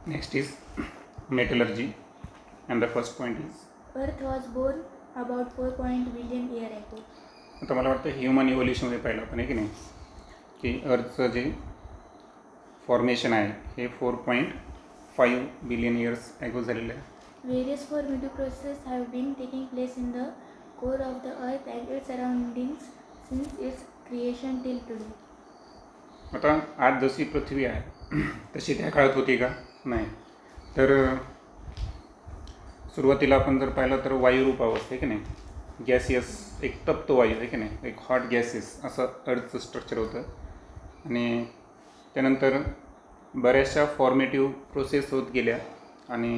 Next is metallurgy, and the first point is Earth was born about 4 billion year ago. आता मला वाटतं human इव्होल्युशनमध्ये पाहिलं आपण आहे की नाही, की अर्थचं जे फॉर्मेशन आहे हे 4.5 बिलियन इयर्स ॲगो झालेलं आहे. Various formative processes have been taking place in the core of the earth and its surroundings since its creation till today. आता आज जशी पृथ्वी आहे तशी त्या काळात होती का? नाही. तर सुरुवातीला आपण जर पाहिलं तर वायुरूप अवस्था आहे की नाही, गॅसियस एक तप्त वायू आहे की नाही, एक हॉट गॅसेस असं अर्थचं स्ट्रक्चर होतं. आणि त्यानंतर बऱ्याचशा फॉर्मेटिव्ह प्रोसेस होत गेल्या आणि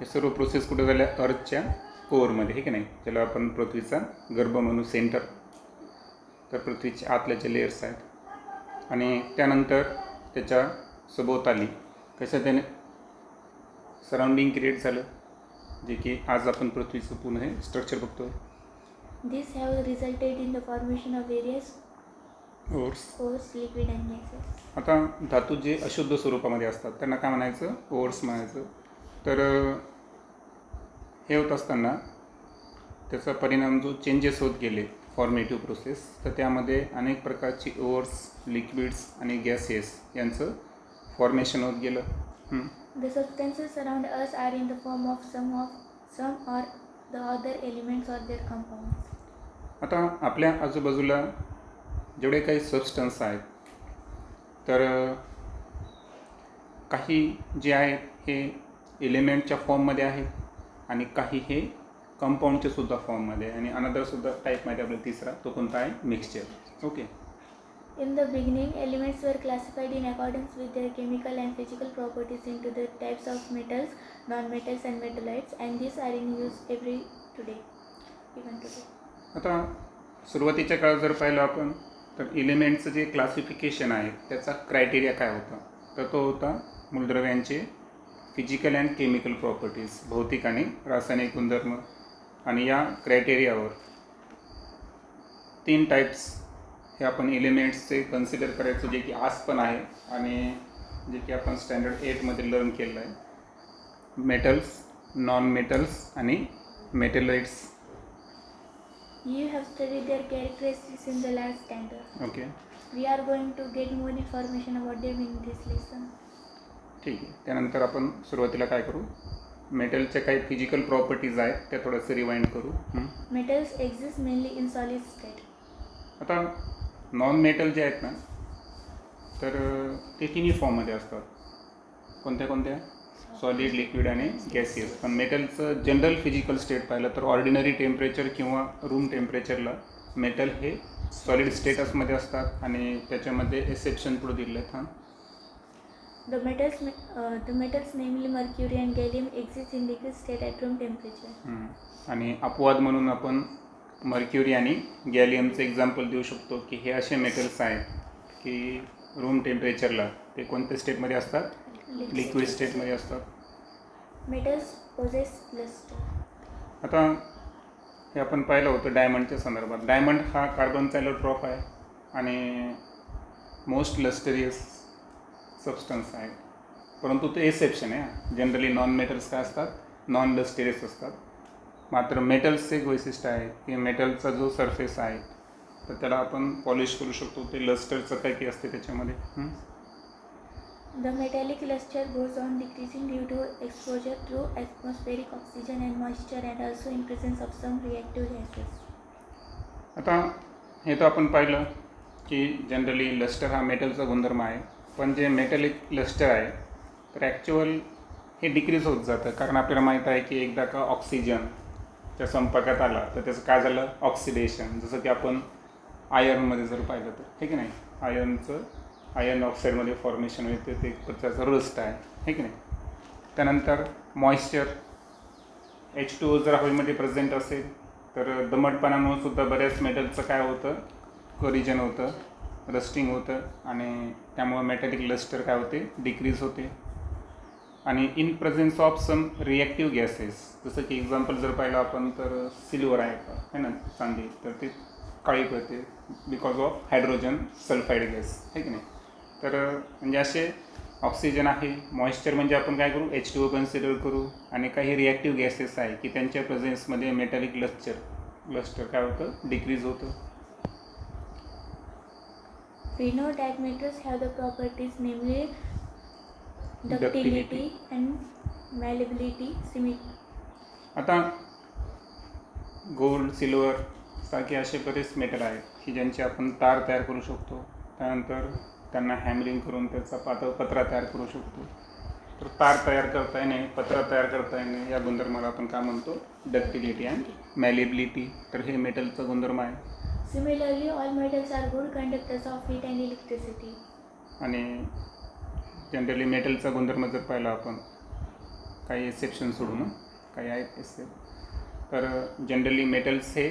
हे सर्व प्रोसेस कुठे झाल्या? अर्थच्या कोअरमध्ये आहे की नाही, ज्याला आपण पृथ्वीचा गर्भ म्हणून सेंटर. तर पृथ्वीच्या आतल्या जे लेयर्स आहेत आणि त्यानंतर त्याच्या सभोवताली कसं त्याने सराउंडिंग क्रिएट झालं, जे की आज आपण पृथ्वीचं पूर्ण हे स्ट्रक्चर बघतो. These have resulted in the formation of various ores. ores, liquid and gases. आता धातू जे अशुद्ध स्वरूपामध्ये असतात त्यांना काय म्हणायचं? ओर्स म्हणायचं. तर हे होत असताना त्याचा परिणाम जो चेंजेस होत गेले फॉर्मेटिव्ह प्रोसेस, तर त्यामध्ये अनेक प्रकारची ओर्स, लिक्विड्स आणि गॅसेस यांचं फॉर्मेशन होत गेलं. The substances around us are in the form of some or the other elements or their compounds. आता आपल्या आजूबाजूला जेवढे काही सबस्टन्स आहेत, तर काही जे आहेत हे एलिमेंटच्या फॉर्ममध्ये आहेत आणि काही हे कंपाऊंडच्या सुद्धा फॉर्ममध्ये आहे. आणि अनदरसुद्धा टाईपमध्ये आपला तिसरा तो कोणता आहे? Mixture. Okay. In the beginning, elements were classified in accordance with their chemical and physical properties into the types of metals, non-metals and metalloids, and these are in use even today. आता सुरुवातीच्या काळात जर पाहिलं आपण तर एलिमेंटचं जे classification आहे त्याचा क्रायटेरिया काय होता? तर तो होता मूलद्रव्यांचे फिजिकल अँड केमिकल प्रॉपर्टीज, भौतिक आणि रासायनिक गुणधर्म. आणि या क्रायटेरियावर 3 टाईप्स हे आपण एलिमेंट्सचे कन्सिडर करायचो, जे की आज पण आहे आणि जे की आपण स्टँडर्ड 8मध्ये लर्न केलं आहे: मेटल्स, नॉन मेटल्स आणि metalloids. You have studied their characteristics in the last standard. Okay. We are going to get more information about them in this lesson. ठीक आहे. त्यानंतर आपण सुरुवातीला काय करू? मेटलच्या काही फिजिकल प्रॉपर्टीज आहेत त्या थोडंसं रिवाइंड करू. Metals exist mainly in solid state. आता नॉन मेटल जे आहेत ना, तर ते तिन्ही फॉर्ममध्ये असतात. कोणत्या कोणत्या? सॉलिड, लिक्विड आणि गॅसियस. पण मेटलचं जनरल फिजिकल स्टेट पाहिलं तर ऑर्डिनरी टेम्परेचर किंवा रूम टेम्परेचरला मेटल हे सॉलिड स्टेटसमध्ये असतात आणि त्याच्यामध्ये एक्सेप्शन पुढे दिले आहेत. The metals namely mercury and gallium exist in liquid state at room temperature. आणि अपवाद म्हणून आपण मर्क्युरी आणि गॅलियमचं एक्झाम्पल देऊ शकतो की हे असे मेटल्स आहेत की रूम टेम्परेचरला ते कोणत्या स्टेटमध्ये असतात? लिक्विड स्टेटमध्ये असतात. Metals possess luster. आता हे आपण पाहिलं होतं डायमंडच्या संदर्भात. डायमंड हा कार्बनचा एलोट्रॉप आहे आणि मोस्ट लस्टरियस सबस्टन्स आहे, परंतु ते एक्सेप्शन आहे. जनरली नॉन मेटल्स काय असतात? नॉन लस्टेरियस असतात. मात्र मेटल्सचं एक वैशिष्ट्य आहे की मेटलचा जो सरफेस आहे तर त्याला आपण पॉलिश करू शकतो. ते लस्टरचं काही की असते त्याच्यामध्ये. The metallic luster goes on decreasing due to exposure to atmospheric oxygen and moisture and also in presence of some reactive gases. आता हे तर आपण पाहिलं की जनरली लस्टर हा मेटलचा गुणधर्म आहे. पण जे मेटलिक लस्टर आहे तर ॲक्च्युअल हे डिक्रीज होत जातं, कारण आपल्याला माहीत आहे की एकदा का ऑक्सिजनच्या संपर्कात आला तर त्याचं काय झालं? ऑक्सिडेशन. जसं की आपण आयर्नमध्ये जर पाहिलं तर हे की नाही, आयर्न ऑक्साईडमध्ये फॉर्मेशन होते, ते त्याचा रस्ट आहे की नाही. त्यानंतर मॉइश्चर, H2O जर हवेमध्ये प्रेझेंट असेल तर दमटपणामुळे सुद्धा बऱ्याच मेटलचं काय होतं? कोरिजन होतं, रस्टिंग होतं आणि त्यामुळं मेटॅलिक लस्टर काय होते? डिक्रीज होते. आणि in presence of some reactive gases, जसं की एक्झाम्पल जर पाहिलं आपण तर सिल्वर आहे ना, चांदी, तर ते काळी पडते because of hydrogen sulphide gas आहे की नाही. तर म्हणजे असे ऑक्सिजन आहे, मॉइश्चर म्हणजे आपण काय करू, H2O कन्सिडर करू, आणि काही रिॲक्टिव्ह गॅसेस आहे की त्यांच्या प्रेझेन्समध्ये मेटॅलिक लस्टर काय होतं, डिक्रीज होतं. We know that metals have the properties namely Ductility. ductility and malleability. आता गोल्ड, सिल्वर सारखे असे बरेच मेटल आहेत की ज्यांचे आपण तार तयार करू शकतो. त्यानंतर त्यांना हॅमरिंग करून त्याचा पातळ पत्रा तयार करू शकतो. तर तार तयार करता येणे, पत्रा तयार करता येणे या गुणधर्माला आपण काय म्हणतो, डक्टिलिटी अँड मॅलेबिलिटी. तर हे मेटलचा गुणधर्म आहे. Similarly, all metals are good conductors of heat and electricity. आणि जनरली मेटलचा गुणधर्म जर पाहिला आपण, काही एक्सेप्शन सोडून काही आहेत एक्सेप्ट, तर जनरली मेटल्स हे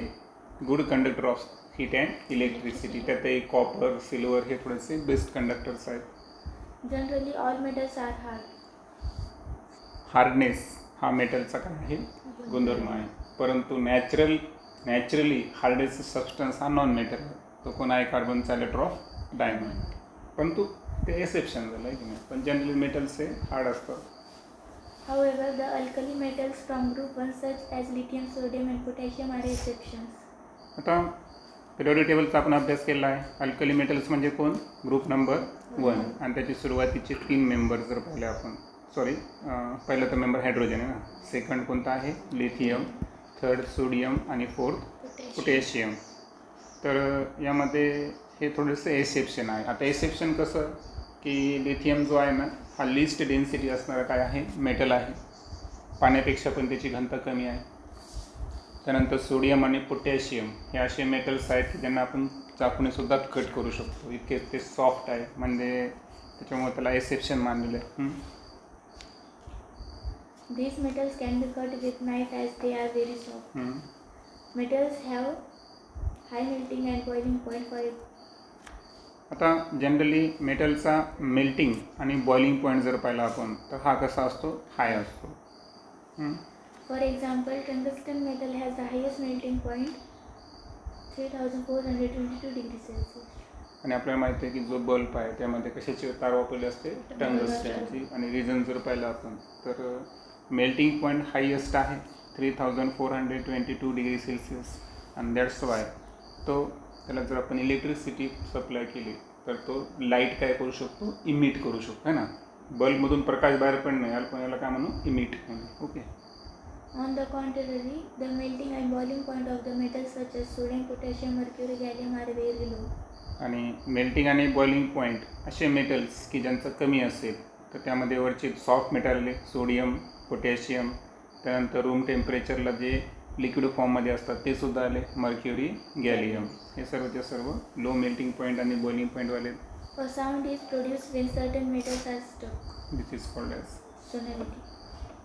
good conductor of heat and electricity. त्यातही कॉपर, सिल्वर हे थोडेसे बेस्ट कंडक्टर्स आहेत. Generally, all metals are hard. Hardness हा मेटलचा काय आहे, गुणधर्म आहे. परंतु नॅचरली हार्डेस्ट सबस्टन्स हा नॉन मेटल आहे. तो कोण आहे, कार्बनचा लेटर ऑफ डायमंड. परंतु ते एक्सेप्शन झालं आहे की नाही, पण जनरली मेटल्स हे हार्ड असतात. However, the alkali metals from group 1 such as lithium, sodium and potassium are exceptions. आता पिरियडिक टेबलचा आपण अभ्यास केला आहे. अल्कली मेटल्स म्हणजे कोण, ग्रुप नंबर 1, आणि त्याची सुरुवातीचे 3 मेंबर जर पाहिले आपण, पहिला तर मेंबर हायड्रोजन आहे ना, सेकंड कोणता आहे, लिथियम, थर्ड सोडियम आणि फोर्थ पोटॅशियम. तर यामध्ये हे थोडेसे एक्सेप्शन आहे. आता एक्सेप्शन कसं की लिथियम जो आहे ना, हा लिस्ट डेन्सिटी असणारा काय आहे, मेटल आहे. पाण्यापेक्षा पण त्याची घनता कमी आहे. त्यानंतर सोडियम आणि पोटॅशियम हे असे मेटल्स आहेत की ज्यांना आपण चाकूनेसुद्धा कट करू शकतो, इतके ते सॉफ्ट आहे, म्हणजे त्याच्यामुळे त्याला एक्सेप्शन मानलेलं आहे. These metals can be cut with knife as they are very soft. Metals have high melting and boiling point for it. आता जनरली मेटलचा मेल्टिंग आणि बॉइलिंग पॉईंट जर पाहिला आपण, तर हा कसा असतो, हाय असतो. For example, tungsten metal has the highest melting point, 3422 degrees Celsius. आणि आपल्याला माहिती आहे की जो बल्ब आहे त्यामध्ये कशाची तार वापरली असते, टंगस्टनची. आणि रिझन जर पाहिलं आपण, तर मेल्टिंग पॉईंट हायेस्ट आहे 3422 डिग्री सेल्सिअस. आणि दॅट्स वाय त्याला जर आपण इलेक्ट्रिसिटी सप्लाय केली तर तो लाईट काय करू शकतो, इमिट करू शकतो, है ना. बल्बमधून प्रकाश बाहेर पण नाही, आपण याला काय म्हणू, इमिट म्हणू. Okay. On the contrary, the melting and boiling point of the metals such as sodium, potassium, mercury, gallium are very low. आणि मेल्टिंग आणि बॉइलिंग पॉईंट असे मेटल्स की ज्यांचं कमी असेल, तर त्यामध्ये वरचे सॉफ्ट मेटल आले, सोडियम, पोटॅशियम. त्यानंतर रूम टेम्परेचरला जे लिक्विड फॉर्ममध्ये असतात ते सुद्धा आले, मर्क्युरी, गॅलियम. हे सर्वचे सर्व लो मेल्टिंग पॉईंट आणि बॉइलिंग पॉईंटवाले. A sound is produced when certain metals are stuck. This is called as Sonority.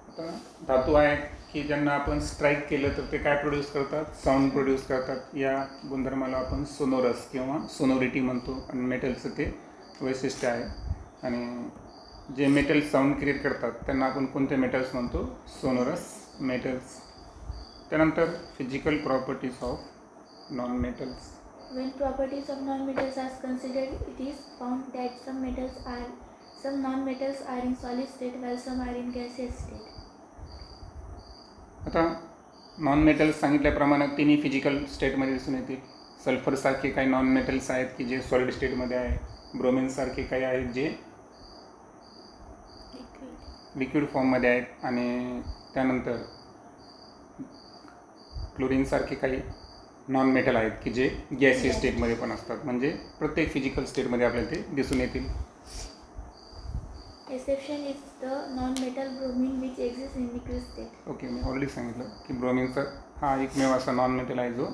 आता धातू आहेत की ज्यांना आपण स्ट्राईक केलं तर ते काय प्रोड्यूस करतात, साऊंड प्रोड्यूस करतात. या गुणधर्माला आपण सोनोरस किंवा सोनोरिटी म्हणतो. आणि मेटलचं ते वैशिष्ट्य आहे. आणि जे मेटल साऊंड क्रिएट करतात त्यांना आपण कोणते मेटल्स म्हणतो, सोनोरस मेटल्स. त्यानंतर physical properties of non metals. When properties of non-metals are considered, it is found that some non-metals are in solid state while some are in gaseous state. आता non metals सांगितल्याप्रमाणे तिन्ही physical स्टेटमध्ये दिसून येतील. सल्फरसारखे काही non metals आहेत की जे सॉलिड स्टेटमध्ये आहे. ब्रोमिनसारखे काही आहेत जे लिक्विड फॉर्ममध्ये आहेत. आणि त्यानंतर क्लोरीनसारखे काही नॉन मेटल आहेत की जे गॅसियस स्टेटमध्ये पण असतात. म्हणजे प्रत्येक फिजिकल स्टेटमध्ये आपल्याला ते दिसून येतील. Exception is the non-metal bromine which exists in liquid state. Okay, me already सांगितलं की ब्रोमिनचा हा एकमेव असा नॉन मेटल आहे जो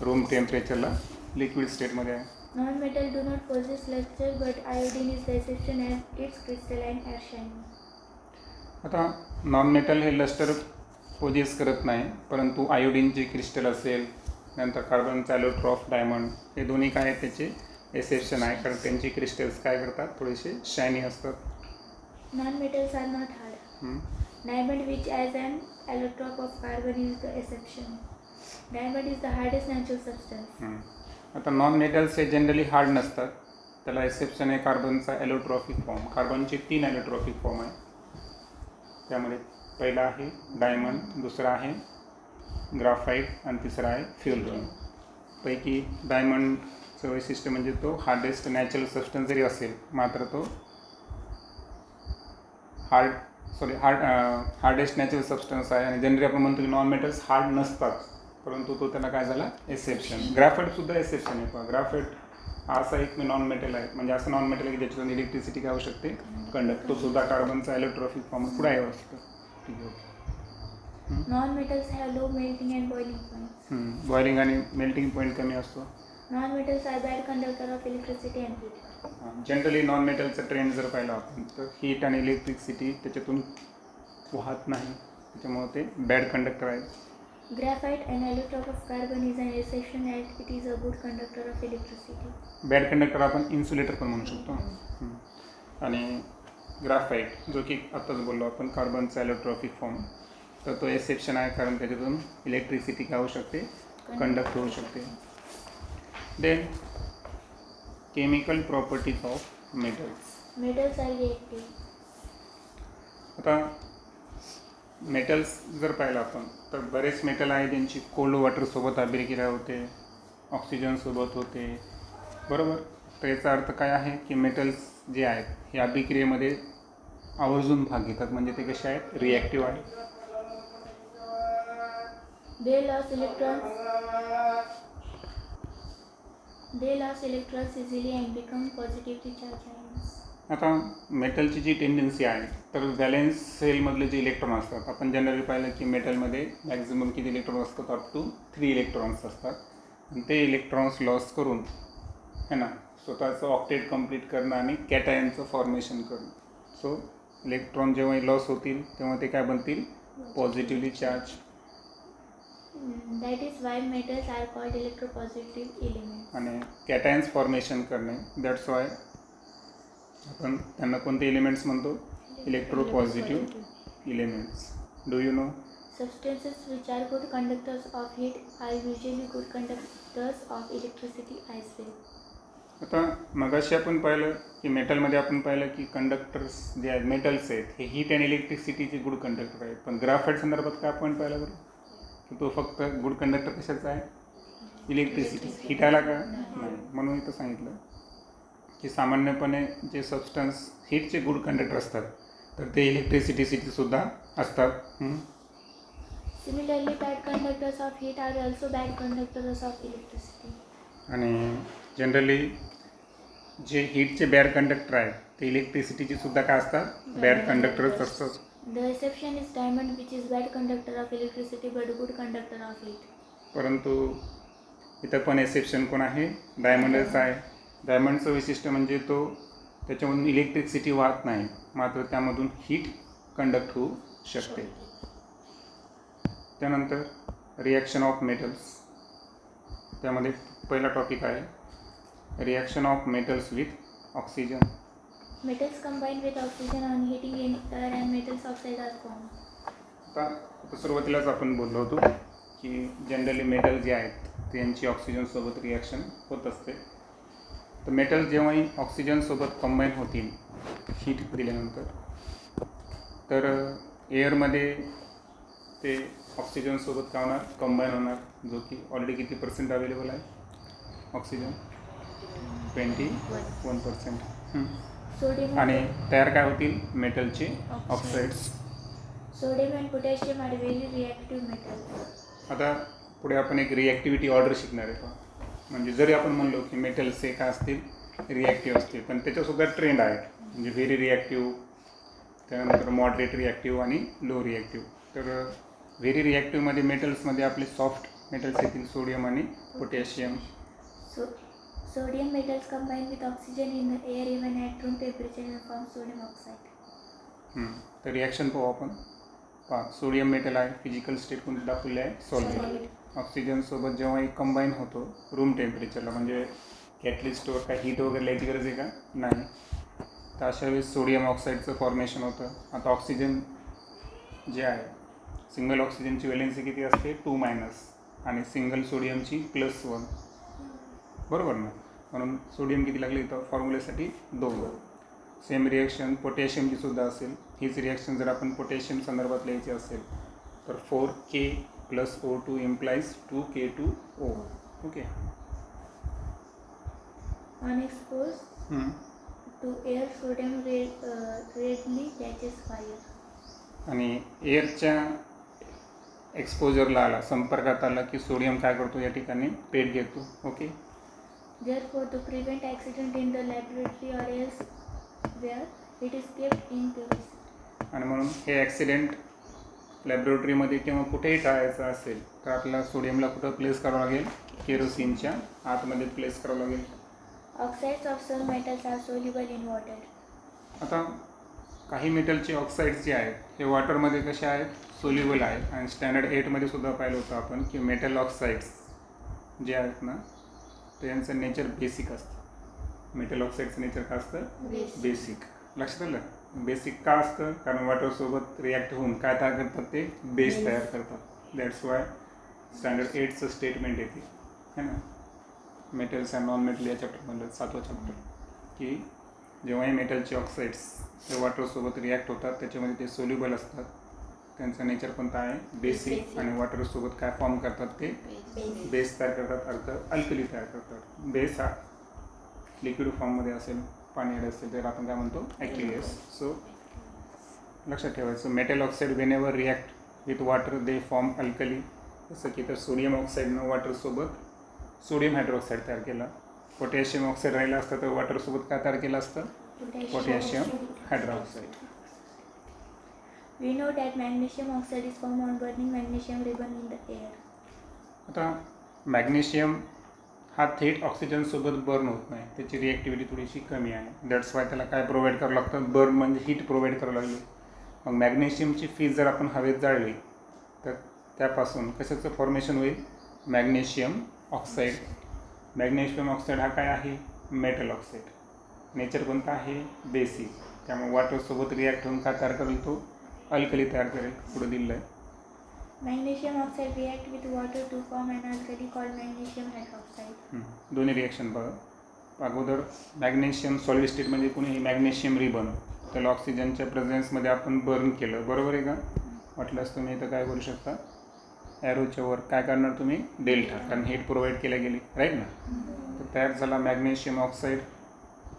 रूम टेम्परेचरला लिक्विड स्टेटमध्ये आहे. Non-metal do not possess luster, but iodine is the exception as its crystalline are shiny. आता नॉन मेटल हे लस्टर पोजेस करत नाही, परंतु आयोडीन जे क्रिस्टल असेल, नंतर कार्बनचा लेटर ऑफ डायमंड, हे दोन्ही काय आहेत त्याचे एक्सेप्शन आहे. कारण त्यांचे क्रिस्टल्स काय करतात, थोडेसे शायनी असतात. Non-metals are not hard. Diamond, which as an allotrope of carbon, is the exception. Diamond is the hardest natural substance. आता नॉन मेटल्स हे जनरली हार्ड नसतात. त्याला एक्सेप्शन आहे कार्बनचा ॲलोट्रॉफिक फॉर्म. कार्बनचे 3 ॲलोट्रॉफिक फॉर्म आहे. त्यामध्ये पहिला आहे डायमंड, दुसरा आहे ग्राफाईट आणि तिसरा आहे फ्युलरॉन. पैकी डायमंडचं वैशिष्ट्य म्हणजे तो हार्डेस्ट नॅचरल सबस्टन्स जरी असेल मात्र तो हार्डेस्ट नॅचरल सबस्टन्स आहे. आणि जनरली आपण म्हणतो की नॉन मेटल्स हार्ड नसतात, परंतु तो त्याला काय झाला एक्सेप्शन. ग्राफाईटसुद्धा एक्सेप्शन आहे. पण ग्राफाईट हा असा एक नॉन मेटल आहे, म्हणजे असं नॉन मेटल आहे की ज्याच्यातून इलेक्ट्रिसिटी काय होऊ शकते कंडक्ट. तो सुद्धा कार्बनचा ॲलोट्रॉफिक फॉर्म पुढे आहे असतं. ठीक आहे. Non-metals have low melting and boiling points. Boiling आणि मेल्टिंग पॉईंट कमी असतो. Non-metals are bad conductor of electricity and heat. Generally non मेटलचा ट्रेंड जर पाहिला आपण तर हीट आणि इलेक्ट्रिसिटी त्याच्यातून वाहत नाही, त्याच्यामुळे ते बॅड कंडक्टर आहे. Graphite, an allotrope of carbon, is an exception as it is a good conductor of electricity. Bad conductor आपण इन्सुलेटर पण म्हणू शकतो. आणि ग्राफाईट जो की आत्ताच बोललो आपण कार्बनचा ॲलोट्रॉफिक फॉर्म, तर तो एक्सेप्शन आहे कारण त्याच्यातून इलेक्ट्रिसिटी काय होऊ शकते कंडक्ट होऊ शकते. Then chemical properties of metals. Metals are reactive. आता मेटल्स जर पाहिलं आपण तर बरेच मेटल आहे ज्यांची कोल्ड वॉटरसोबत अभिक्रिया होते, ऑक्सिजनसोबत होते, बरोबर. तर याचा अर्थ काय आहे की मेटल्स जे आहेत हे अभिक्रियेमध्ये आवर्जून भाग घेतात, म्हणजे ते कसे आहेत रिॲक्टिव्ह आहेत. They lost electrons easily and become positively charged ions. आता मेटलची जी टेंडन्सी आहे तर व्हॅलेन्स सेलमधले जे इलेक्ट्रॉन असतात, आपण जनरली पाहिलं की मेटलमध्ये मॅक्झिमम किती इलेक्ट्रॉन असतात, अप टू 3 इलेक्ट्रॉन्स असतात. आणि ते इलेक्ट्रॉन्स लॉस करून है ना स्वतःचं ऑक्टेट कंप्लीट करणं आणि कॅटायनचं फॉर्मेशन करणं. सो इलेक्ट्रॉन जेव्हा लॉस होतील तेव्हा ते काय बनतील positively charge. That is why metals are called electropositive elements. आणि कॅटायन्स फॉर्मेशन करणे, दॅट्स वाय आपण त्यांना कोणते एलिमेंट्स म्हणतो electropositive elements. Do you know? Substances which are good conductors of heat are usually good conductors of electricity as well. आता मगाशी आपण पाहिलं की मेटलमध्ये आपण पाहिलं की कंडक्टर्स जे आहेत मेटल्स आहेत हे हीट अँड इलेक्ट्रिसिटीचे गुड कंडक्टर आहेत. पण ग्राफाईट संदर्भात काय पॉईंट पाहिला बरं की तो फक्त गुड कंडक्टर कशाचा आहे इलेक्ट्रिसिटी. हीट आला का नाही. म्हणून इथं सांगितलं की सामान्यपणे जे सबस्टन्स हीटचे गुड कंडक्टर असतात तर ते इलेक्ट्रिसिटीसुद्धा असतात. Similarly, bad conductors of heat are also bad conductors of electricity. आणि जनरली जे हीटचे बॅड कंडक्टर आहेत ते इलेक्ट्रिसिटीचे सुद्धा काय असतात बॅड कंडक्टरच असतात. The exception is diamond, which is bad conductor of electricity but good conductor of heat. परंतु इथं पण एक्सेप्शन कोण आहे डायमंडच आहे. डायमंडचं वैशिष्ट्य म्हणजे तो त्याच्यामधून इलेक्ट्रिसिटी वाहत नाही, मात्र त्यामधून हीट कंडक्ट होऊ शकते. त्यानंतर रिॲक्शन ऑफ मेटल्स, त्यामध्ये पहिला टॉपिक आहे reaction of metals with oxygen. Metals combine with oxygen on heating in air and metals oxides are formed. आता सुरुवातीलाच आपण बोललो होतो की जनरली मेटल जे आहेत त्यांची ऑक्सिजनसोबत रिॲक्शन होत असते. तर मेटल जेव्हाही ऑक्सिजनसोबत कंबाईन होतील हीट दिल्यानंतर तर एअरमध्ये ते ऑक्सिजनसोबत काय होणार कंबाईन होणार, जो की ऑलरेडी किती पर्सेंट अवेलेबल आहे ऑक्सिजन 21%. Sodium आणि तयार काय होतील मेटलचे oxides. Sodium and potassium are very reactive metals. आता पुढे आपण एक रिॲक्टिव्हिटी ऑर्डर शिकणार आहे पहा. म्हणजे जरी आपण म्हणलो की मेटल्स हे काय असतील रिॲक्टिव्ह असतील, पण त्याच्यासुद्धा ट्रेंड आहे, म्हणजे व्हेरी रिॲक्टिव्ह, त्यानंतर मॉडरेट रिॲक्टिव्ह आणि लो रिॲक्टिव्ह. तर व्हेरी रिॲक्टिव्हमध्ये मेटल्समध्ये आपले सॉफ्ट मेटल्स येतील सोडियम आणि potassium. Sodium metals combine with oxygen in the air even at room temperature and form sodium oxide. तर रिॲक्शन पाहू आपण. पहा सोडियम मेटल आहे, फिजिकल स्टेट कोणती दाखवली आहे सॉलिड. ऑक्सिजनसोबत जेव्हा एक कंबाईन होतो रूम टेम्परेचरला, म्हणजे कॅटलिस्टवर काय हीट वगैरे लायची गरज आहे का नाही, तर अशा वेळेस सोडियम ऑक्साईडचं फॉर्मेशन होतं. आता ऑक्सिजन जे आहे सिंगल ऑक्सिजनची व्हॅलेन्सी किती असते 2- आणि सिंगल सोडियमची +1, बरोबर ना. म्हणून सोडियम किती लागले इथं फॉर्म्युलेसाठी 2. सेम रिॲक्शन पोटॅशियमची सुद्धा असेल. हीच रिॲक्शन जर आपण पोटॅशियम संदर्भात लिहायची असेल तर 4K + O2 implies 2K2O. Okay. On exposed to air, sodium readily catches fire. आणि एअरच्या एक्सपोजरला आला, संपर्कात आला की सोडियम काय करतो या ठिकाणी पेट घेतो. Okay. Therefore, to prevent accident in the laboratory or elsewhere, it is kept in purity. आणि म्हणून हे ॲक्सिडेंट लॅबोरेटरीमध्ये किंवा कुठेही टाळायचं असेल तर आपल्याला सोडियमला कुठं प्लेस करावं लागेल? केरोसिनच्या आतमध्ये प्लेस करावं लागेल. Oxides of some metals are soluble in water. आता काही मेटलचे ऑक्साईड्स जे आहेत हे वॉटरमध्ये कसे आहेत? सोल्युबल आहेत. आणि स्टँडर्ड 8मध्ये सुद्धा पाहिलं होतं आपण की मेटल ऑक्साईड्स जे आहेत ना तर यांचं नेचर बेसिक असतं. मेटल ऑक्साईडचं नेचर काय असतं? बेसिक. लक्षात आलं? बेसिक का असतं? कारण वॉटरसोबत रिॲक्ट होऊन काय तयार करतात? ते बेस तयार करतात. दॅट्स वाय स्टँडर्ड 8चं स्टेटमेंट येते है ना. मेटल्स अँड नॉन मेटल या चॅप्टरमधलं 7वं चॅप्टर की जेव्हाही मेटलचे ऑक्साईड्स हे वॉटरसोबत रिॲक्ट होतात त्याच्यामध्ये ते सोल्युबल असतात. त्यांचं नेचर कोणतं आहे? बेसिक. आणि वॉटरसोबत काय फॉर्म करतात? ते बेस तयार करतात, अर्थ अल्कली तयार करतात. बेस हा लिक्विड फॉर्ममध्ये असेल, पाणी असेल तर आपण काय म्हणतो? ॲक्युएस. सो लक्षात ठेवायचं metal oxide Wien ever react with water they form alkali. जसं की तर सोडियम ऑक्साईडनं वॉटरसोबत सोडियम हायड्रॉक्साईड तयार केला. पोटॅशियम ऑक्साईड राहिलं असतं तर वॉटरसोबत काय तयार केलं असतं? Potassium hydroxide. We know that magnesium oxide is formed on burning magnesium ribbon in the air. आता मॅग्नेशियम हा थेट ऑक्सिजनसोबत बर्न होत नाही, त्याची रिॲक्टिव्हिटी थोडीशी कमी आहे. दॅट्स वाय त्याला काय प्रोव्हाइड करावं लागतं? बर्न म्हणजे हीट प्रोव्हाइड करावं लागली. मग मॅग्नेशियमची फीज जर आपण हवेत जाळली तर त्यापासून कशाचं फॉर्मेशन होईल? Magnesium oxide. मॅग्नेशियम ऑक्साईड हा काय आहे? Metal oxide. नेचर कोणता आहे? बेसिक. त्यामुळे वॉटरसोबत रिॲक्ट होऊन काय तयार करेल? तो अल्कली तयार करेल. पुढे दिलं आहे Magnesium oxide react with water to form an alkali called magnesium hydroxide. दोन्ही रिॲक्शन बघा. अगोदर मॅग्नेशियम सॉलिड स्टेट म्हणजे कोणीही मॅग्नेशियम रिबन त्याला ऑक्सिजनच्या प्रेझेन्समध्ये आपण बर्न केलं, बरोबर आहे का? वाटल्यास तुम्ही इथं काय करू शकता? ॲरोच्या वर काय करणार तुम्ही? डेल्टा, कारण हीट प्रोव्हाइड केल्या गेली, राईट ना. तर तयार झाला magnesium oxide.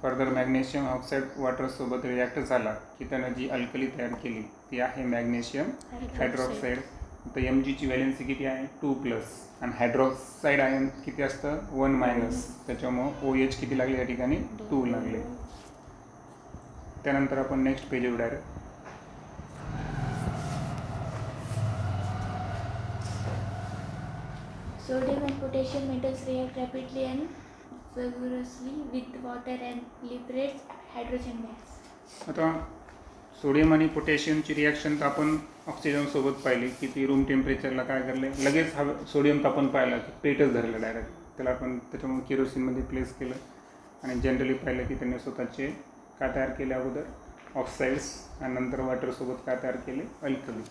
Further magnesium oxide वॉटरसोबत रिॲक्ट झाला की त्यानं जी अल्कली तयार केली ती आहे मॅग्नेशियम हायड्रॉक्साईड. तर Mgची व्हॅलेन्सी किती आहे? 2+. आणि हायड्रॉक्साईड आयन किती असतं? 1-. त्याच्यामुळं OH किती लागले या ठिकाणी? 2 लागले. त्यानंतर आपण नेक्स्ट पेजवर direct Sodium and potassium metals react rapidly and vigorously with water and liberates hydrogen gas. आता सोडियम आणि पोटॅशियमची रिॲक्शन तर आपण ऑक्सिजनसोबत पाहिली की ती रूम टेम्परेचरला काय करले? लगेच सोडियम तापण पाहिला की पेटच धरलं डायरेक्ट. त्याला आपण त्याच्यामुळे केरोसिनमध्ये प्लेस केलं आणि जनरली पाहिलं की त्यांनी स्वतःचे काय तयार केले? अगोदर ऑक्साईड्स आणि नंतर वॉटरसोबत काय तयार केले? अल्कली.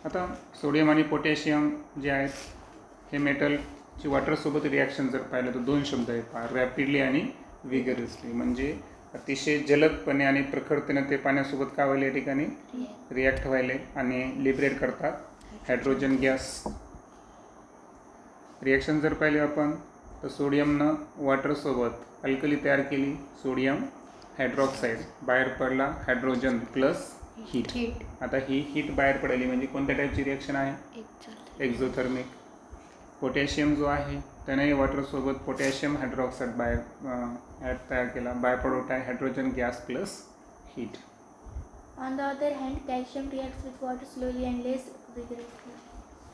आता सोडियम आणि पोटॅशियम जे आहेत हे मेटलची वॉटरसोबत रिॲक्शन जर पाहिलं तर 2 शब्द आहेत पहा, रॅपिडली आणि विगरसली. म्हणजे अतिशय जलदपणे आणि प्रखरतेने ते पाण्यासोबत काय व्हायला या ठिकाणी? रिॲक्ट व्हायले आणि लिबरेट करतात हायड्रोजन गॅस. रिॲक्शन जर पाहिले आपण तर सोडियमनं वॉटरसोबत अल्कली तयार केली, सोडियम हायड्रॉक्साईड. बाहेर पडला हायड्रोजन प्लस हीट. आता ही हीट बाहेर पडली म्हणजे कोणत्या टाईपची रिॲक्शन आहे? एक्झोथर्मिक. पोटॅशियम जो आहे त्याने वॉटरसोबत पोटॅशियम हायड्रॉक्साईड बाहेर तयार केला. बाय प्रोडक्ट आहे hydrogen gas plus heat. On the other hand, calcium reacts with water slowly and less vigorously.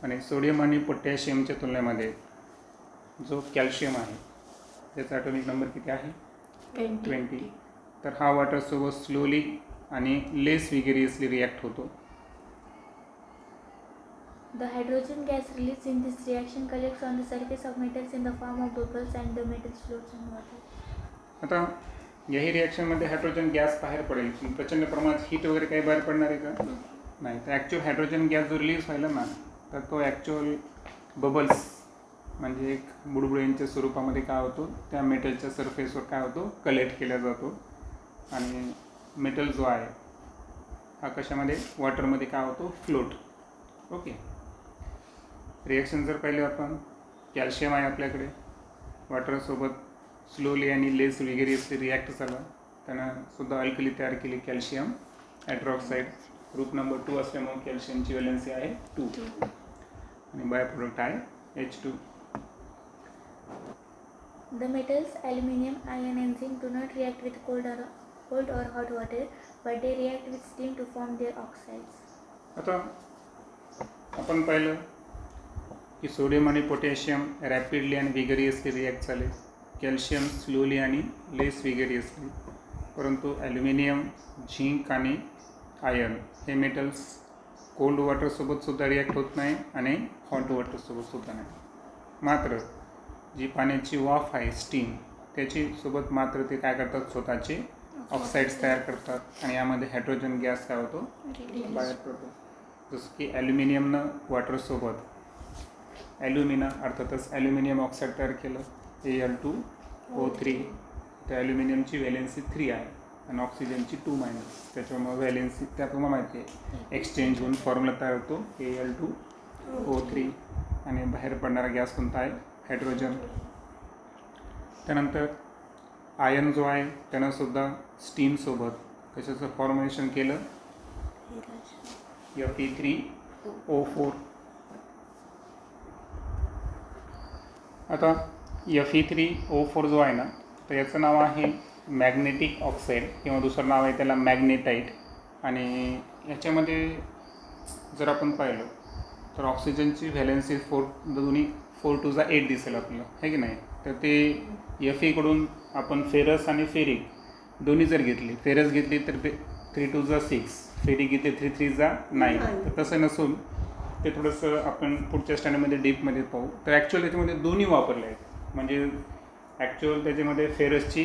आणि सोडियम आणि पोटॅशियमच्या तुलनेमध्ये जो कॅल्शियम आहे त्याचा ॲटॉमिक नंबर किती आहे? 20. तर हा वॉटरसोबत स्लोली आणि लेस विगरियसली रिॲक्ट होतो. The hydrogen gas released in this reaction collects on the surface of metals in the form of bubbles and the metals floats in water. आता याही रिॲक्शनमध्ये हायड्रोजन गॅस बाहेर पडेल, प्रचंड प्रमाणात हीट वगैरे काही बाहेर पडणार आहे का? नाही. तर ॲक्च्युअल हायड्रोजन गॅस जो रिलीज व्हायला ना तर तो ॲक्च्युअल बबल्स म्हणजे एक बुडबुड्यांच्या स्वरूपामध्ये काय होतो, त्या मेटलच्या सरफेसवर काय होतो, कलेक्ट केला जातो. आणि मेटल जो आहे हा कशामध्ये, वॉटरमध्ये काय होतो, फ्लोट. ओके. रिॲक्शन जर पाहिले आपण, कॅल्शियम आहे आपल्याकडे, वॉटरसोबत स्लोली आणि लेस विगेरियसली रिॲक्ट झाला, त्यानं सुद्धा अल्कली तयार केली, कॅल्शियम हायड्रॉक्साईड. ग्रुप नंबर 2 असल्यामुळे कॅल्शियमची व्हॅलेन्सी आहे 2 आणि बाय प्रोडक्ट आहे H2. The metals aluminium, iron and zinc do not react with cold or hot water, but they react with steam to form their oxides. आता आपण पाहिलं की sodium आणि potassium rapidly आणि विगरियसली रिॲक्ट झाले, कॅल्शियम स्लोली आणि लेस विगरियसली. परंतु ॲल्युमिनियम, झिंक आणि आयर्न हे मेटल्स कोल्ड वॉटरसोबतसुद्धा रिॲक्ट होत नाही आणि हॉट वॉटरसोबतसुद्धा नाही. मात्र जी पाण्याची वाफ आहे, स्टीम, त्याची सोबत मात्र ते काय करतात, स्वतःचे ऑक्साईड्स तयार करतात आणि यामध्ये हायड्रोजन गॅस काय होतो, बाहेर पडतो. जसं की ॲल्युमिनियमनं वॉटरसोबत ॲल्युमिना अर्थातच ॲल्युमिनियम ऑक्साईड तयार केलं, Al2O3. तर ॲल्युमिनियमची व्हॅलेन्सी 3 आहे आणि ऑक्सिजनची 2-, त्याच्यामुळे व्हॅलेन्सी त्या तुम्हाला माहिती आहे एक्सचेंज होऊन फॉर्म्युला तयार होतो Al2O3 आणि बाहेर पडणारा गॅस कोणता आहे, हायड्रोजन. त्यानंतर आयर्न जो आहे त्यानं सुद्धा स्टीमसोबत कशाचं फॉर्मेशन केलं, Fe3O4. आता Fe3O4 जो आहे ना, तर याचं नाव आहे मॅग्नेटिक ऑक्साईड किंवा दुसरं नाव आहे त्याला मॅग्नेटाईट. आणि याच्यामध्ये जर आपण पाहिलं तर ऑक्सिजनची व्हॅलेन्सी 4 to 8 दिसेल आपल्याला, आहे की नाही. तर ते Fe कडून आपण फेरस आणि फेरिक दोन्ही जर घेतली, फेरस घेतली तर 3 to 6, फेरिक घेतली 3 3 9. तर तसं नसून ते थोडंसं आपण पुढच्या स्टँडर्डमध्ये डीपमध्ये पाहू. तर ॲक्च्युअल त्याच्यामध्ये दोन्ही वापरले आहेत. म्हणजे ॲक्च्युअल त्याच्यामध्ये फेरसची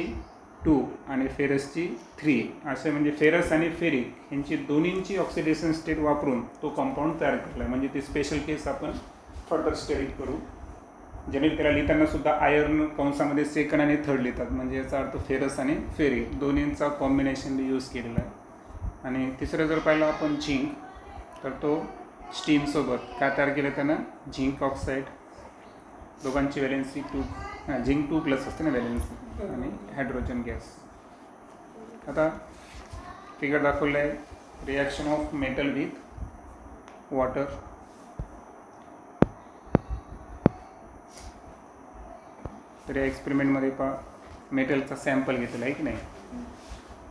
2 आणि फेरसची 3 असे, म्हणजे फेरस आणि फेरिक यांची दोन्हींची ऑक्सिडेशन स्टेट वापरून तो कंपाऊंड तयार केला आहे. म्हणजे ती स्पेशल केस आपण फर्दर स्टडी करू. ज्याने त्याला लिहिताना सुद्धा आयर्न कंसामध्ये सेकंड आणि थर्ड लिहितात, म्हणजे याचा अर्थ फेरस आणि फेरिक दोन्हींचा कॉम्बिनेशन यूज केलेला आहे. आणि तिसरं जर पाहिलं आपण झिंक, तर तो स्टीमसोबत काय तयार केलं त्यानं, झिंक ऑक्साईड. दोघांची व्हॅलेन्सी 2, झिंक 2+ असते ना व्हॅलेन्सी, आणि हायड्रोजन गॅस. आता फिगर दाखवलं आहे reaction of metal with water. तर या एक्सपेरिमेंटमध्ये मेटलचा सॅम्पल घेतलेला आहे की नाही,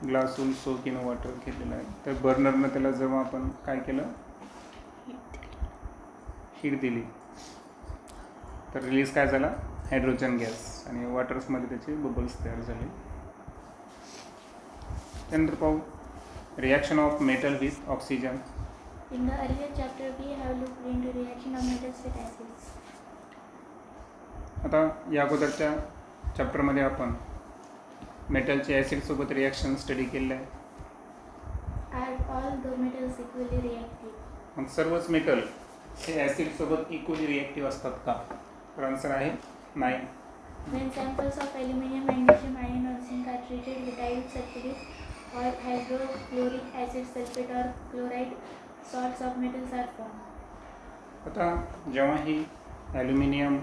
ग्लासून सोक इन वॉटर घेतलेला आहे. तर बर्नरनं त्याला जेव्हा आपण काय केलं, हीट दिली, तर रिलीज काय झाला, हायड्रोजन गॅस, आणि वॉटर्समध्ये त्याचे बबल्स तयार झाले. त्यानंतर पाहू reaction of metal with oxygen. In the earlier chapter, we have looked into reaction of metals with acids. आता या अगोदरच्या चॅप्टरमध्ये आपण मेटलचे ॲसिडसोबत रिॲक्शन स्टडी केलेलं आहे. Are all the metals equally reactive? मग सर्वच मेटल हे ॲसिडसोबत इक्वली रिॲक्टिव्ह असतात का? तर आन्सर आहे नाही. When samples of aluminum, magnesium, iron or zinc are treated with dilute sulfuric or hydrochloric acid, sulfate or chloride, salts of metals are formed. आता जेव्हाही ॲल्युमिनियम,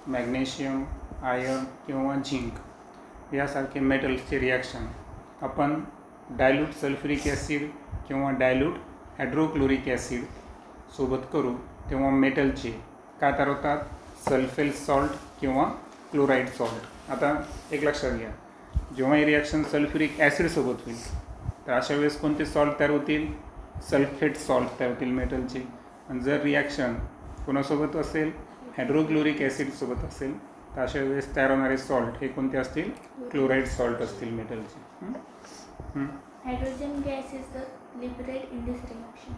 मॅग्नेशियम, आयर्न किंवा zinc यासारखे मेटल्सचे reaction आपण डायल्यूट सल्फ्युरिक ॲसिड किंवा dilute hydrochloric acid सोबत करू, तेव्हा मेटलचे काय तयार होतात, सल्फेट सॉल्ट किंवा क्लोराईड सॉल्ट. आता एक लक्षात घ्या, जेव्हा हे रिॲक्शन सल्फ्युरिक ॲसिडसोबत होईल तर अशा वेळेस कोणते सॉल्ट तयार होतील, सल्फेट सॉल्ट तयार होतील मेटलचे. आणि जर रिॲक्शन कोणासोबत असेल, हायड्रोक्लोरिक ॲसिडसोबत असेल, तर अशा वेळेस तयार होणारे सॉल्ट हे कोणते असतील, क्लोराईड सॉल्ट असतील मेटलचे. Hydrogen gas is the liberate in this reaction.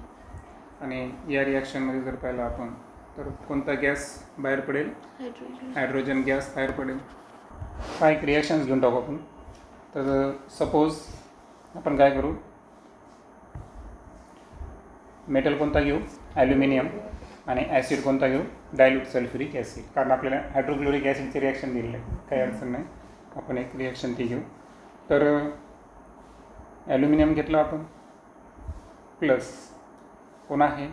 आणि या रिॲक्शनमध्ये जर पाहिलं आपण तर कोणता गॅस बाहेर पडेल, हायड्रोजन गॅस बाहेर पडेल. हा एक रिॲक्शन्स घेऊन टाकू आपण. तर सपोज आपण काय करू, मेटल कोणता घेऊ, ॲल्युमिनियम. आणि ॲसिड कोणता घेऊ, डायल्यूट सल्फ्युरिक ॲसिड, कारण आपल्याला हायड्रोक्लोरिक ॲसिडचे रिॲक्शन दिलेलं आहे, काही अडचण नाही. आपण एक रिॲक्शन ती घेऊ. तर ॲल्युमिनियम घेतलं आपण प्लस कोण आहे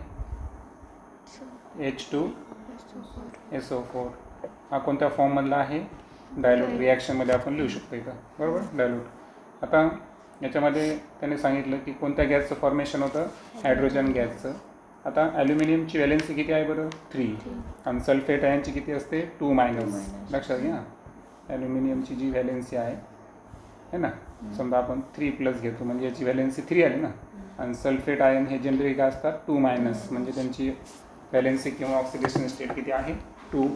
H2SO4. हा कोणत्या फॉर्ममधला आहे, डायल्यूट रिॲक्शनमध्ये आपण लिहू शकतो इथं, बरोबर, डायल्यूट. आता याच्यामध्ये त्याने सांगितलं की कोणत्या गॅसचं फॉर्मेशन होतं, हायड्रोजन गॅसचं. आता ॲल्युमिनियमची व्हॅलेन्सी किती आहे बरं, 3, आणि सल्फेट आयनची किती असते, 2-. लक्षात घ्या, ॲल्युमिनियमची जी व्हॅलेन्सी आहे ना, समजा आपण 3+ घेतो म्हणजे याची व्हॅलेन्सी 3 आली ना, आणि सल्फेट आयन हे जनरली काय असतात 2-, म्हणजे त्यांची व्हॅलेन्सी किंवा ऑक्सिडेशन स्टेट किती आहे, 2.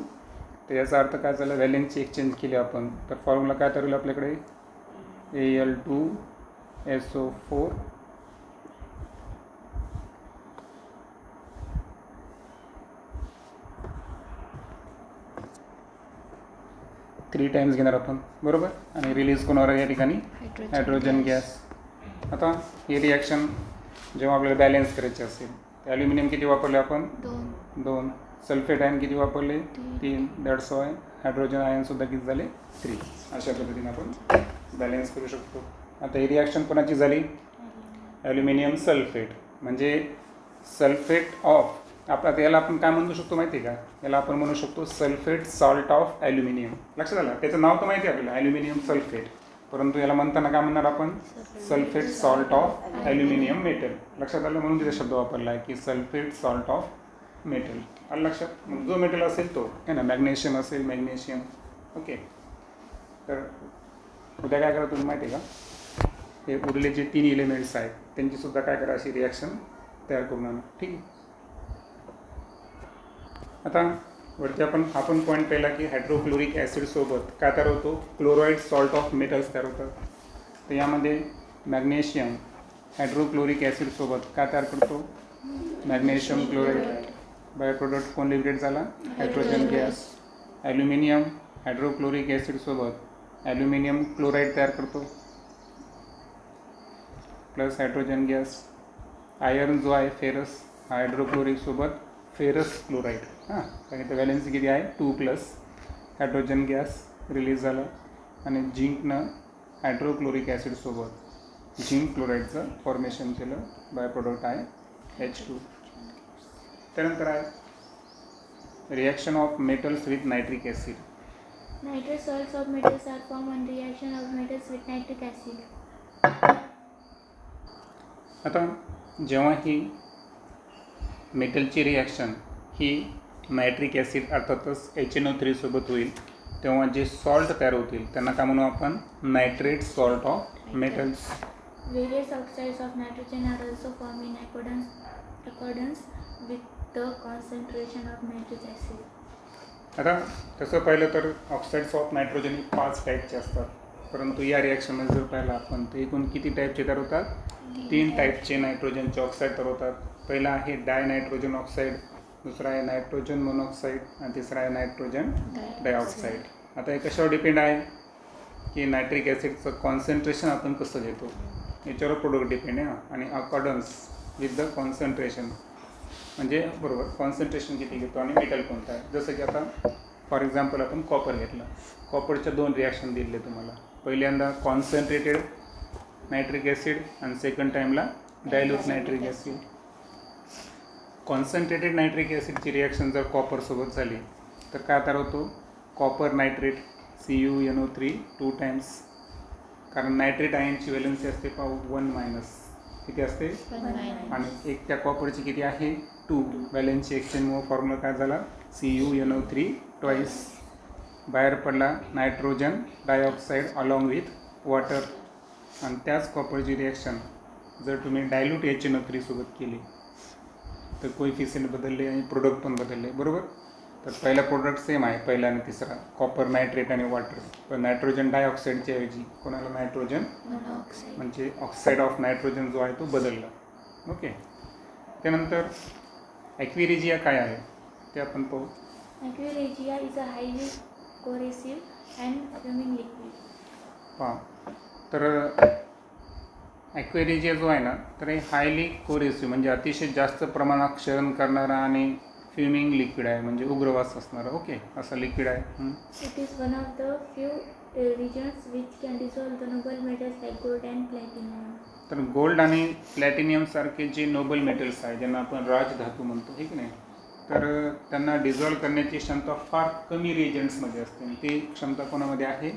तर याचा अर्थ काय झालं, व्हॅलेन्सी एक्सचेंज केली आपण तर फॉर्म्युला काय ठरवलं आपल्याकडे, Al2SO4 3 टाइम्स घेणार आपण, बरोबर, आणि रिलीज कोणावर या ठिकाणी, हायड्रोजन गॅस. आता हे रिॲक्शन जेव्हा आपल्याला बॅलेन्स करायचे असेल तर ॲल्युमिनियम किती वापरले आपण, 2. सल्फेट आयन किती वापरले, 3. दॅट्स वाय हायड्रोजन आयनसुद्धा किती झाले, 3. अशा पद्धतीने आपण बॅलेन्स करू शकतो. आता ही रिॲक्शन कोणाची झाली, ॲल्युमिनियम सल्फेट, म्हणजे सल्फेट ऑफ, आता याला आपण काय म्हणू शकतो माहिती आहे का, याला आपण म्हणू शकतो सल्फेट सॉल्ट ऑफ ॲल्युमिनियम. लक्षात आलं, त्याचं नाव तर माहिती आहे आपल्याला, ॲल्युमिनियम सल्फेट, परंतु याला म्हणताना काय म्हणणार आपण, sulphate salt of aluminium metal. लक्षात आलं, म्हणून तिचा शब्द वापरला आहे की सल्फेट सॉल्ट ऑफ मेटल. आलं लक्षात, मग जो मेटल असेल तो आहे ना, मॅग्नेशियम असेल, मॅग्नेशियम. ओके, तर उद्या काय करा तुम्ही माहिती आहे का, हे उरले जे 3 एलिमेंट्स आहेत त्यांचीसुद्धा काय करा, अशी रिॲक्शन तयार करून आणा, ठीक आहे. आता वरती आपण पॉईंट पाहिला की हायड्रोक्लोरिक ॲसिडसोबत काय तयार होतो, क्लोराईड सॉल्ट ऑफ मेटल्स तयार होतं. तर यामध्ये मॅग्नेशियम हायड्रोक्लोरिक ॲसिडसोबत काय तयार करतो, मॅग्नेशियम क्लोराईड. बाय प्रोडक्ट कोण लिमिटेड झाला, हायड्रोजन गॅस. ॲल्युमिनियम हायड्रोक्लोरिक ॲसिडसोबत ॲल्युमिनियम क्लोराईड तयार करतो प्लस हायड्रोजन गॅस. आयर्न जो आहे फेरस, हायड्रोक्लोरिकसोबत फेरस क्लोराईड. हां, कारण इथं व्हॅलेन्सी किती आहे, 2+, हायड्रोजन गॅस रिलीज झालं. आणि झिंकनं हायड्रोक्लोरिक ॲसिडसोबत झिंक क्लोराईडचं फॉर्मेशन केलं, बाय प्रोडक्ट आहे H2. त्यानंतर आहे reaction of metals with nitric acid. Nitrate salts of metals are formed on reaction of metals with nitric acid. आता जेव्हा ही मेटलची रिॲक्शन ही नायट्रिक ॲसिड अर्थातच HNO3 सोबत होईल, तेव्हा जे सॉल्ट तयार होतील त्यांना काय म्हणू आपण, nitrate salt of metals. Various oxides of nitrogen are also formed in accordance with the concentration of nitric acid. आता तसं पाहिलं तर ऑक्साईड्स ऑफ नायट्रोजन ही 5 टाईपचे असतात, परंतु या रिॲक्शनमध्ये जर पाहिलं आपण तर एकूण किती टाईपचे तयार होतात, 3 टाईपचे नायट्रोजनचे ऑक्साईड तयार होतात. पहिला आहे डायनायट्रोजन ऑक्साईड, दुसरा आहे नायट्रोजन मोनॉक्साईड, आणि तिसरा आहे नायट्रोजन डायऑक्साईड. आता हे कशावर डिपेंड आहे की नायट्रिक ॲसिडचं कॉन्सन्ट्रेशन आपण कसं घेतो याच्यावर प्रोडक्ट डिपेंड आहे. आणि अकॉर्डन्स विथ द कॉन्सन्ट्रेशन, म्हणजे बरोबर कॉन्सन्ट्रेशन किती घेतो आणि मेटल कोणतं आहे. जसं की आता फॉर एक्झाम्पल आपण कॉपर घेतलं, कॉपरच्या 2 रिॲक्शन दिले तुम्हाला, पहिल्यांदा कॉन्सन्ट्रेटेड नायट्रिक ॲसिड आणि सेकंड टाईमला dilute nitric acid. Concentrated nitric ॲसिडची रिॲक्शन जर कॉपरसोबत झाली तर काय तयार होतो, कॉपर नायट्रेट CuNO3 2 टाइम्स, कारण नायट्रेट आयनची व्हॅलेन्सी असते 1- किती असते, आणि एक त्या कॉपरची किती आहे 2. व्हॅलेन्सी एक्सचेंजमुळे फॉर्म्युला काय झाला, CuNO3 ट्वाईस. बाहेर पडला nitrogen dioxide along with water. आणि त्याच कॉपरची रिॲक्शन जर तुम्ही डायल्यूट HNO3 सोबत केली तर कोइफिशियंट बदलले आणि प्रोडक्ट पण बदलले, बरोबर. तर पहिला प्रोडक्ट सेम आहे, पहिला आणि तिसरा, कॉपर नायट्रेट आणि वॉटर. पण नायट्रोजन डायऑक्साईडच्या ऐवजी कोणाला नायट्रोजन म्हणजे ऑक्साईड ऑफ नायट्रोजन जो आहे तो बदलला. ओके, त्यानंतर ॲक्विरेजिया काय आहे ते आपण पाहू. Aquaregia is a highly corrosive and fuming liquid. पहा, तर ॲक्वेरिजिया जो आहे ना, तर हे हायली कोरेसिव्ह म्हणजे अतिशय जास्त प्रमाणात क्षरण करणारा आणि फ्युमिंग लिक्विड आहे, म्हणजे उग्रवास असणारं. ओके, असं लिक्विड आहे. It is one of the few regions which can dissolve the noble metals like gold and platinum. तर गोल्ड आणि प्लॅटिनियम सारखे जे नोबल मेटल्स आहे, ज्यांना आपण राजधातू म्हणतो, हे की नाही, तर त्यांना डिझॉल्व करण्याची क्षमता फार कमी रिएजंट्समध्ये असते. आणि ती क्षमता कोणामध्ये आहे?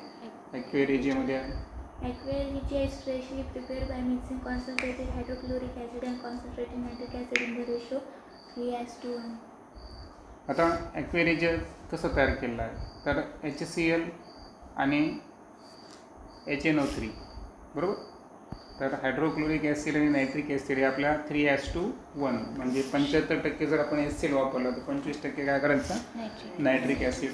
ॲक्वे रेजियामध्ये आहे. Aqueous regia is freshly prepared by mixing concentrated hydrochloric acid and concentrated nitric acid in the ratio 3:1. आता ॲक्वे रेजिया कसं तयार केलेलं आहे? तर HCl आणि HNO3, बरोबर. तर हायड्रोक्लोरिक ॲसिड आणि नायट्रिक ॲसिड हे आपल्या 3:1, म्हणजे 75% जर आपण HCl वापरलं तर 25% काय करायचं? Nitric acid.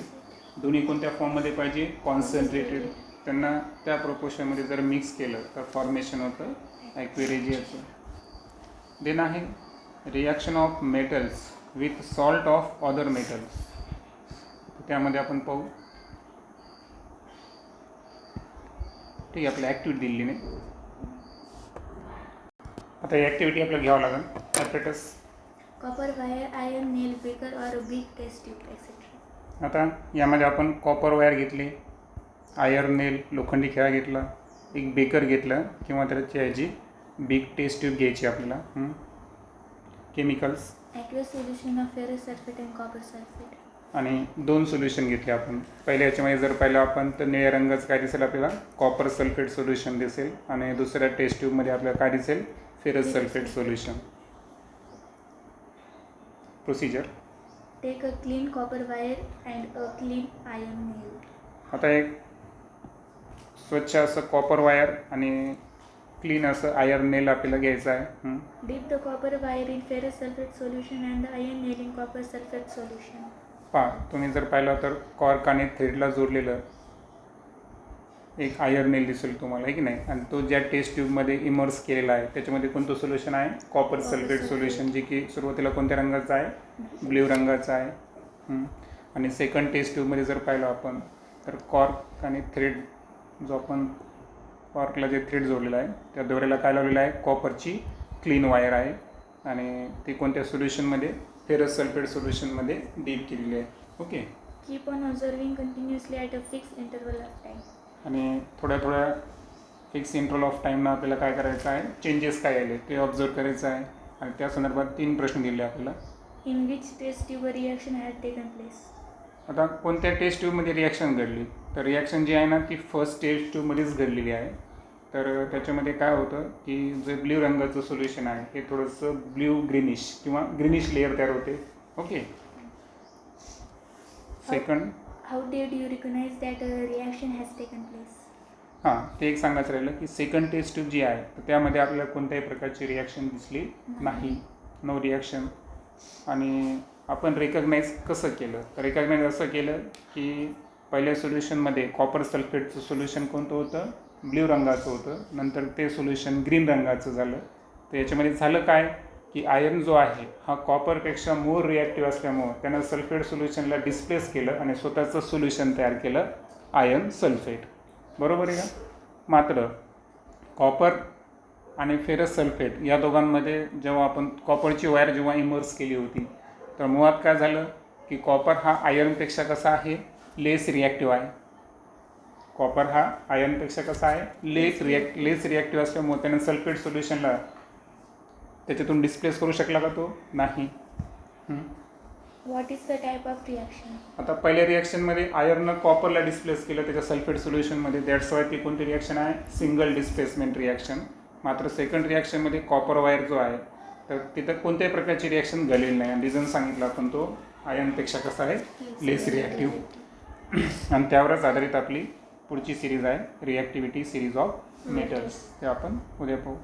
दोन्ही कोणत्या फॉर्ममध्ये पाहिजे? कॉन्सन्ट्रेटेड. त्यांना त्या प्रोपोर्शनमध्ये जर मिक्स केलं तर फॉर्मेशन होतं ॲक्वे रेजियाचं. देन आहे reaction of metals with salt of other metals. त्यामध्ये आपण पाहू. ठीक आहे, आपल्या ॲक्टिव्हिटी दिलेली नाही. आता ही ॲक्टिव्हिटी आपल्याला घ्यावं लागेल. Apparatus. Copper wire, iron nail, beaker or a big test tube, etc. आता यामध्ये आपण कॉपर वायर घेतली, आयर्न नेल लोखंडी खिळा घेतला, एक बेकर घेतलं किंवा त्याची ह्याची बिग टेस्ट ट्यूब घ्यायची आपल्याला. Chemicals Aqueous solution of ferrous sulfate and copper sulfate. आणि 2 सोल्युशन घेतले आपण. पहिल्या याच्यामध्ये जर पाहिलं आपण तर निळ्या रंगाचं काय दिसेल आपल्याला? कॉपर सल्फेट सोल्युशन दिसेल. आणि दुसऱ्या टेस्ट ट्यूबमध्ये आपल्याला काय दिसेल? Ferrous sulphate solution. Procedure. Take a clean copper wire and a clean iron nail. आता एक स्वच्छ असं कॉपर वायर आणि क्लीन असं आयर्न नेल आपल्याला घ्यायचं आहे. Dip the copper wire in ferrous sulfate solution and the iron nail in copper sulfate solution. पहा, तुम्ही जर पाहिलं तर कॉर्क आणि थ्रेडला जोडलेलं एक आयर्न नेल दिसेल तुम्हाला, आहे की नाही. आणि तो ज्या टेस्ट ट्यूबमध्ये इमर्स केलेला आहे त्याच्यामध्ये कोणतं सोल्युशन आहे? कॉपर सल्फेट सोल्युशन, जे की सुरुवातीला कोणत्या रंगाचं आहे? ब्ल्यू रंगाचं आहे. आणि सेकंड टेस्ट ट्यूबमध्ये जर पाहिलं आपण तर कॉर्क आणि थ्रेड, जो आपण कॉर्कला जे थ्रेड जोडलेला आहे त्या दोऱ्याला काय लावलेलं आहे? कॉपरची क्लीन वायर आहे. आणि ती कोणत्या सोल्युशनमध्ये? फेरस सल्फेट सोल्युशनमध्ये डीप केलेली आहे. Okay. Keep on observing continuously at a fixed interval of time. आणि थोड्या थोड्या फिक्स इंटरवल ऑफ टाईमनं आपल्याला काय करायचं आहे? चेंजेस काय आले ते ऑब्झर्व करायचं आहे. आणि त्या संदर्भात 3 प्रश्न दिले आपल्याला. In which test tube a reaction had taken place? आता कोणत्या टेस्ट ट्यूबमध्ये रिॲक्शन घडली? तर रिॲक्शन जी आहे ना ती फर्स्ट टेस्ट ट्यूबमध्येच घडलेली आहे. तर त्याच्यामध्ये काय होतं की जे ब्ल्यू रंगाचं सोल्युशन आहे हे थोडंसं ब्ल्यू ग्रीनिश किंवा ग्रीनिश लेअर तयार होते. Okay. Second. How did you recognize that a reaction has taken place? हां, ते एक सांगायचं राहिलं की सेकंड टेस्ट ट्यूब जी आहे तर त्यामध्ये आपल्याला कोणत्याही प्रकारची रिॲक्शन दिसली नाही. No reaction. आणि आपण रेकग्नाईज कसं केलं? तर रेकग्नाईज असं केलं की पहिल्या सोल्युशनमध्ये कॉपर सल्फेटचं सोल्युशन कोणतं होतं? ब्ल्यू रंगाचं होतं. नंतर ते सोल्युशन ग्रीन रंगाचं झालं. तर याच्यामध्ये झालं काय की आयर्न जो आहे हा कॉपरपेक्षा मोर रिॲक्टिव्ह असल्यामुळं त्यानं सल्फेट सोल्युशनला डिस्प्लेस केलं आणि स्वतःचं सोल्युशन तयार केलं आयर्न सल्फेट. बरोबर आहे का? मात्र कॉपर आणि फेरस सल्फेट या दोघांमध्ये जेव्हा आपण कॉपरची वायर जेव्हा इमर्स केली होती तर मुळात काय झालं की कॉपर हा आयर्नपेक्षा कसा आहे? लेस रिॲक्टिव्ह आहे. कॉपर हा आयर्नपेक्षा कसा आहे? लेस रिॲक्टिव्ह असल्यामुळे त्यानं सल्फेट सोल्युशनला त्याच्यातून डिस्प्लेस करू शकला का तो? नाही. What is the type of reaction? आता पहिल्या रिॲक्शनमध्ये आयर्ननं कॉपरला डिस्प्लेस केलं त्याच्या सल्फेट सोल्युशनमध्ये. दॅट्स वाय ती कोणती रिॲक्शन आहे? Single displacement reaction. मात्र सेकंड रिॲक्शनमध्ये कॉपर वायर जो आहे तर तिथं कोणत्याही प्रकारची रिॲक्शन घडलेली नाही. आणि रिझन सांगितलं आपण तो आयर्नपेक्षा कसा आहे? लेस रिॲक्टिव्ह. आणि त्यावरच आधारित आपली पुढची सिरीज आहे रिॲक्टिव्हिटी सिरीज ऑफ मेटल्स. ते आपण उद्या पाहू.